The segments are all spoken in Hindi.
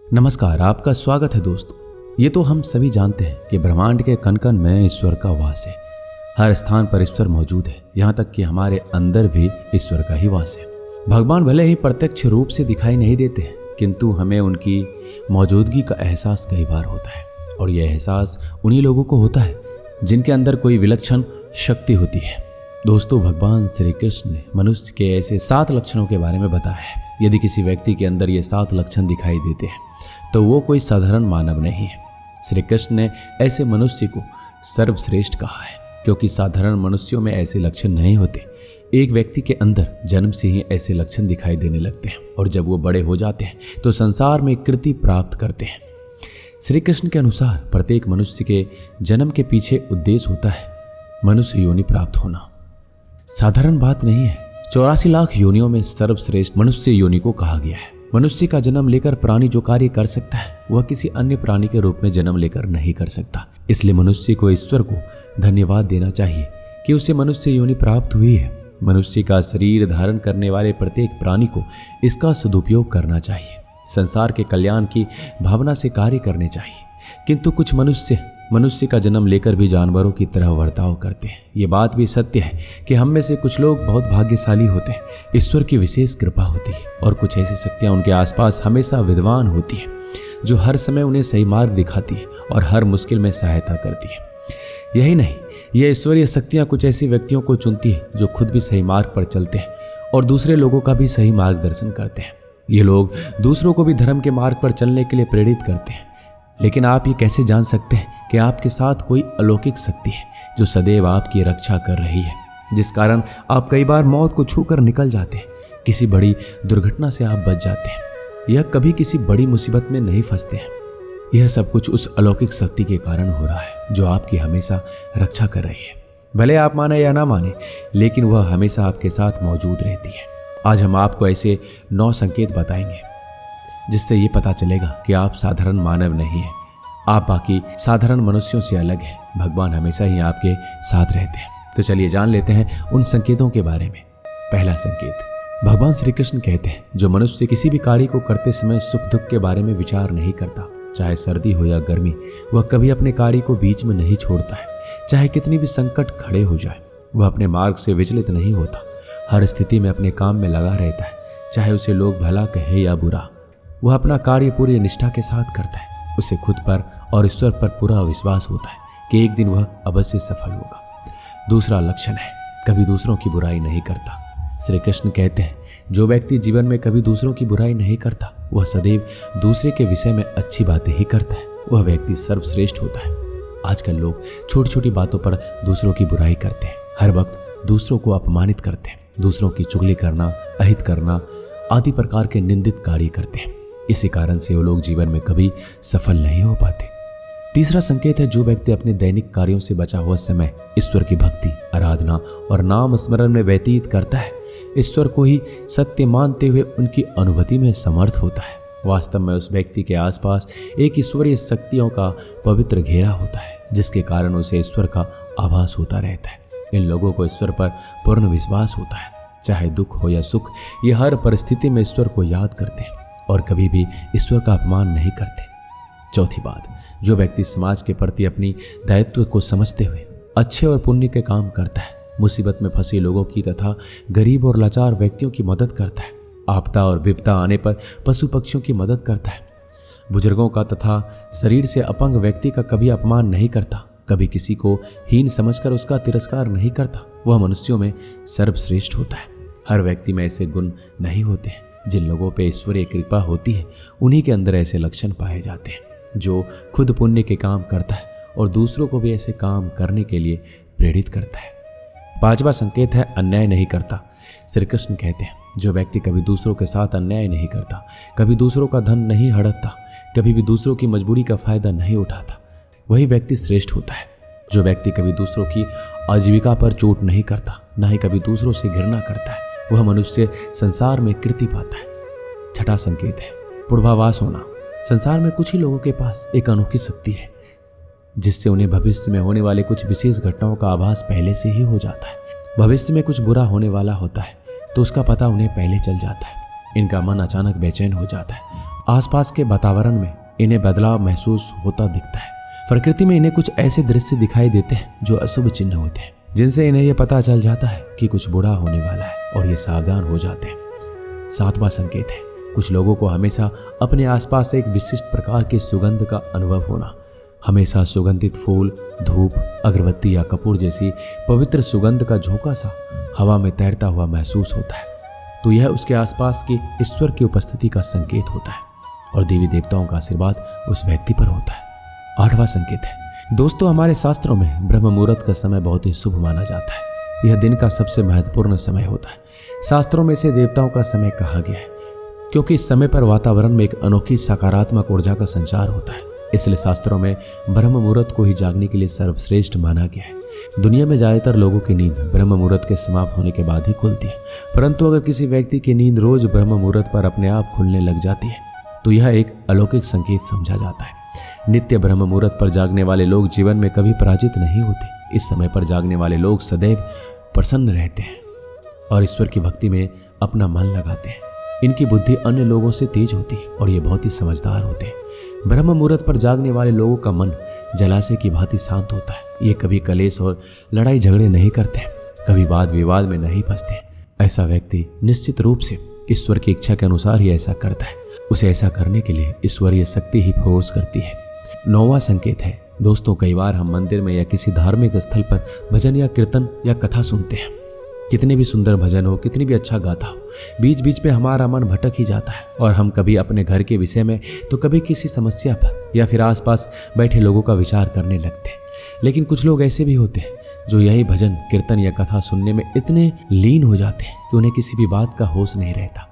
नमस्कार, आपका स्वागत है दोस्तों। ये तो हम सभी जानते हैं कि ब्रह्मांड के कण कण में ईश्वर का वास है। हर स्थान पर ईश्वर मौजूद है, यहाँ तक कि हमारे अंदर भी ईश्वर का ही वास है। भगवान भले ही प्रत्यक्ष रूप से दिखाई नहीं देते हैं, किंतु हमें उनकी मौजूदगी का एहसास कई बार होता है। और यह एहसास उन्हीं लोगों को होता है जिनके अंदर कोई विलक्षण शक्ति होती है। दोस्तों, भगवान श्री कृष्ण ने मनुष्य के ऐसे 7 लक्षणों के बारे में बताया है। यदि किसी व्यक्ति के अंदर ये 7 लक्षण दिखाई देते हैं तो वो कोई साधारण मानव नहीं है। श्री कृष्ण ने ऐसे मनुष्य को सर्वश्रेष्ठ कहा है, क्योंकि साधारण मनुष्यों में ऐसे लक्षण नहीं होते। एक व्यक्ति के अंदर जन्म से ही ऐसे लक्षण दिखाई देने लगते हैं, और जब वो बड़े हो जाते हैं तो संसार में कीर्ति प्राप्त करते हैं। श्री कृष्ण के अनुसार प्रत्येक मनुष्य के जन्म के पीछे उद्देश्य होता है मनुष्य योनि प्राप्त होना। साधारण बात नहीं है। 84 लाख योनियों में सर्वश्रेष्ठ मनुष्य योनि को कहा गया है। मनुष्य का जन्म लेकर प्राणी जो कार्य कर सकता है वह किसी अन्य प्राणी के रूप में जन्म लेकर नहीं कर सकता। इसलिए मनुष्य को ईश्वर को धन्यवाद देना चाहिए कि उसे मनुष्य योनि प्राप्त हुई है। मनुष्य का शरीर धारण करने वाले प्रत्येक प्राणी को इसका सदुपयोग करना चाहिए। संसार के कल्याण की भावना से कार्य करने चाहिए। किंतु कुछ मनुष्य का जन्म लेकर भी जानवरों की तरह बर्ताव करते हैं। ये बात भी सत्य है कि हम में से कुछ लोग बहुत भाग्यशाली होते हैं, ईश्वर की विशेष कृपा होती है, और कुछ ऐसी शक्तियां उनके आसपास हमेशा विद्वान होती है जो हर समय उन्हें सही मार्ग दिखाती है और हर मुश्किल में सहायता करती है। यही नहीं, ये ईश्वरीय शक्तियां कुछ ऐसी व्यक्तियों को चुनती है जो खुद भी सही मार्ग पर चलते हैं और दूसरे लोगों का भी सही मार्गदर्शन करते हैं। ये लोग दूसरों को भी धर्म के मार्ग पर चलने के लिए प्रेरित करते हैं। लेकिन आप ये कैसे जान सकते हैं कि आपके साथ कोई अलौकिक शक्ति है जो सदैव आपकी रक्षा कर रही है, जिस कारण आप कई बार मौत को छूकर निकल जाते हैं, किसी बड़ी दुर्घटना से आप बच जाते हैं या कभी किसी बड़ी मुसीबत में नहीं फंसते हैं। यह सब कुछ उस अलौकिक शक्ति के कारण हो रहा है जो आपकी हमेशा रक्षा कर रही है। भले आप माने या ना माने, लेकिन वह हमेशा आपके साथ मौजूद रहती है। आज हम आपको ऐसे 9 संकेत बताएंगे जिससे ये पता चलेगा कि आप साधारण मानव नहीं हैं। आप बाकी साधारण मनुष्यों से अलग हैं। भगवान हमेशा ही आपके साथ रहते हैं। तो चलिए जान लेते हैं उन संकेतों के बारे में। पहला संकेत, भगवान श्री कृष्ण कहते हैं, जो मनुष्य किसी भी कार्य को करते समय सुख दुख के बारे में विचार नहीं करता, चाहे सर्दी हो या गर्मी, वह कभी अपने कार्य को बीच में नहीं छोड़ता है। चाहे कितनी भी संकट खड़े हो जाए, वह अपने मार्ग से विचलित नहीं होता। हर स्थिति में अपने काम में लगा रहता है, चाहे उसे लोग भला कहे या बुरा। वह अपना कार्य पूरी निष्ठा के साथ करता है। उसे खुद पर और ईश्वर पर पूरा विश्वास होता है कि एक दिन वह अवश्य सफल होगा। दूसरा लक्षण है, कभी दूसरों की बुराई नहीं करता। श्री कृष्ण कहते हैं, जो व्यक्ति जीवन में कभी दूसरों की बुराई नहीं करता, वह सदैव दूसरे के विषय में अच्छी बातें ही करता है। वह व्यक्ति सर्वश्रेष्ठ होता है। आजकल लोग छोटी छोटी बातों पर दूसरों की बुराई करते हैं, हर वक्त दूसरों को अपमानित करते हैं, दूसरों की चुगली करना, अहित करना आदि प्रकार के निंदित कार्य करते हैं। इसी कारण से वो लोग जीवन में कभी सफल नहीं हो पाते। तीसरा संकेत है, जो व्यक्ति अपने दैनिक कार्यों से बचा हुआ समय ईश्वर की भक्ति, आराधना और नाम स्मरण में व्यतीत करता है, ईश्वर को ही सत्य मानते हुए उनकी अनुभूति में समर्थ होता है। वास्तव में उस व्यक्ति के आसपास एक ईश्वरीय शक्तियों का पवित्र घेरा होता है, जिसके कारण उसे ईश्वर का आभास होता रहता है। इन लोगों को ईश्वर पर पूर्ण विश्वास होता है। चाहे दुख हो या सुख, ये हर परिस्थिति में ईश्वर को याद करते हैं और कभी भी ईश्वर का अपमान नहीं करते। चौथी बात, जो व्यक्ति समाज के प्रति अपनी दायित्व को समझते हुए अच्छे और पुण्य के काम करता है, मुसीबत में फंसे लोगों की तथा गरीब और लाचार व्यक्तियों की मदद करता है, आपदा और विपदा आने पर पशु पक्षियों की मदद करता है, बुजुर्गों का तथा शरीर से अपंग व्यक्ति का कभी अपमान नहीं करता, कभी किसी को हीन समझकर उसका तिरस्कार नहीं करता, वह मनुष्यों में सर्वश्रेष्ठ होता है। हर व्यक्ति में ऐसे गुण नहीं होते हैं। जिन लोगों पे ईश्वरीय कृपा होती है, उन्हीं के अंदर ऐसे लक्षण पाए जाते हैं, जो खुद पुण्य के काम करता है और दूसरों को भी ऐसे काम करने के लिए प्रेरित करता है। 5वां संकेत है, अन्याय नहीं करता। श्री कृष्ण कहते हैं, जो व्यक्ति कभी दूसरों के साथ अन्याय नहीं करता, कभी दूसरों का धन नहीं हड़पता, कभी भी दूसरों की मजबूरी का फायदा नहीं उठाता, वही व्यक्ति श्रेष्ठ होता है। जो व्यक्ति कभी दूसरों की आजीविका पर चोट नहीं करता, ना ही कभी दूसरों से घृणा करता है, वह मनुष्य संसार में कीर्ति पाता है। 6वां संकेत है, पूर्वाभास होना। संसार में कुछ ही लोगों के पास एक अनोखी शक्ति है, जिससे उन्हें भविष्य में होने वाले कुछ विशेष घटनाओं का आभास पहले से ही हो जाता है। भविष्य में कुछ बुरा होने वाला होता है तो उसका पता उन्हें पहले चल जाता है। इनका मन अचानक बेचैन हो जाता है आसपास के वातावरण में इन्हें बदलाव महसूस होता दिखता है। प्रकृति में इन्हें कुछ ऐसे दृश्य दिखाई देते हैं जो अशुभ चिन्ह होते हैं, जिनसे इन्हें यह पता चल जाता है कि कुछ बुरा होने वाला है और ये सावधान हो जाते हैं। 7वां संकेत है, कुछ लोगों को हमेशा अपने आसपास एक विशिष्ट प्रकार की सुगंध का अनुभव होना। हमेशा सुगंधित फूल, धूप, अगरबत्ती या कपूर जैसी पवित्र सुगंध का झोंका सा हवा में तैरता हुआ महसूस होता है, तो यह उसके आसपास की ईश्वर की उपस्थिति का संकेत होता है और देवी देवताओं का आशीर्वाद उस व्यक्ति पर होता है। 8वां संकेत है, दोस्तों हमारे शास्त्रों में ब्रह्म मुहूर्त का समय बहुत ही शुभ माना जाता है। यह दिन का सबसे महत्वपूर्ण समय होता है। शास्त्रों में इसे देवताओं का समय कहा गया है क्योंकि इस समय पर वातावरण में एक अनोखी सकारात्मक ऊर्जा का संचार होता है। इसलिए शास्त्रों में ब्रह्म मुहूर्त को ही जागने के लिए सर्वश्रेष्ठ माना गया है। दुनिया में ज्यादातर लोगों की नींद ब्रह्म मुहूर्त के समाप्त होने के बाद ही खुलती है, परंतु अगर किसी व्यक्ति की नींद रोज ब्रह्म मुहूर्त पर अपने आप खुलने लग जाती है तो यह एक अलौकिक संकेत समझा जाता है। नित्य ब्रह्म मुहूर्त पर जागने वाले लोग जीवन में कभी पराजित नहीं होते। इस समय पर जागने वाले लोग सदैव प्रसन्न रहते हैं और ईश्वर की भक्ति में अपना मन लगाते हैं। इनकी बुद्धि अन्य लोगों से तेज होती है और ये बहुत ही समझदार होते हैं। ब्रह्म मुहूर्त पर जागने वाले लोगों का मन जलाशय की भांति शांत होता है। ये कभी कलेश और लड़ाई झगड़े नहीं करते, कभी वाद विवाद में नहीं फंसते। ऐसा व्यक्ति निश्चित रूप से ईश्वर की इच्छा के अनुसार ही ऐसा करता है। उसे ऐसा करने के लिए ईश्वरीय शक्ति ही फोर्स करती है। 9वां संकेत है, दोस्तों कई बार हम मंदिर में या किसी धार्मिक स्थल पर भजन या कीर्तन या कथा सुनते हैं। कितने भी सुंदर भजन हो, कितनी भी अच्छा गाता हो, बीच बीच में हमारा मन भटक ही जाता है और हम कभी अपने घर के विषय में तो कभी किसी समस्या पर या फिर आसपास बैठे लोगों का विचार करने लगते हैं। लेकिन कुछ लोग ऐसे भी होते हैं जो यही भजन कीर्तन या कथा सुनने में इतने लीन हो जाते हैं कि उन्हें किसी भी बात का होश नहीं रहता।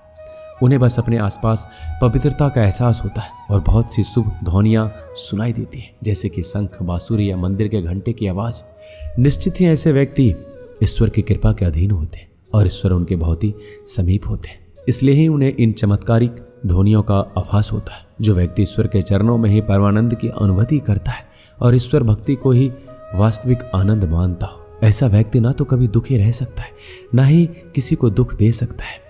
उन्हें बस अपने आसपास पवित्रता का एहसास होता है और बहुत सी शुभ ध्वनियाँ सुनाई देती हैं, जैसे कि शंख, बांसुरी या मंदिर के घंटे की आवाज़। निश्चित ही ऐसे व्यक्ति ईश्वर की कृपा के अधीन होते हैं और ईश्वर उनके बहुत ही समीप होते हैं। इसलिए ही उन्हें इन चमत्कारिक ध्वनियों का आभास होता है। जो व्यक्ति ईश्वर के चरणों में ही परमानंद की अनुभूति करता है और ईश्वर भक्ति को ही वास्तविक आनंद मानता हो, ऐसा व्यक्ति ना तो कभी दुखी रह सकता है, ना ही किसी को दुख दे सकता है।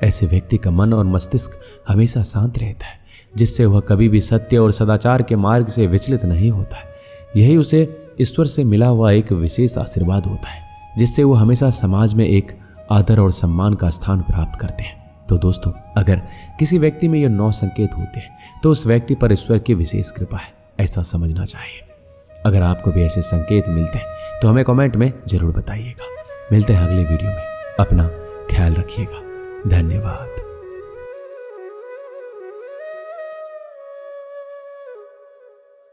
ऐसे व्यक्ति का मन और मस्तिष्क हमेशा शांत रहता है, जिससे वह कभी भी सत्य और सदाचार के मार्ग से विचलित नहीं होता है। यही उसे ईश्वर से मिला हुआ एक विशेष आशीर्वाद होता है, जिससे वो हमेशा समाज में एक आदर और सम्मान का स्थान प्राप्त करते हैं। तो दोस्तों, अगर किसी व्यक्ति में ये 9 संकेत होते हैं तो उस व्यक्ति पर ईश्वर की विशेष कृपा है, ऐसा समझना चाहिए। अगर आपको भी ऐसे संकेत मिलते हैं तो हमें कमेंट में जरूर बताइएगा। मिलते हैं अगले वीडियो में। अपना ख्याल रखिएगा। धन्यवाद।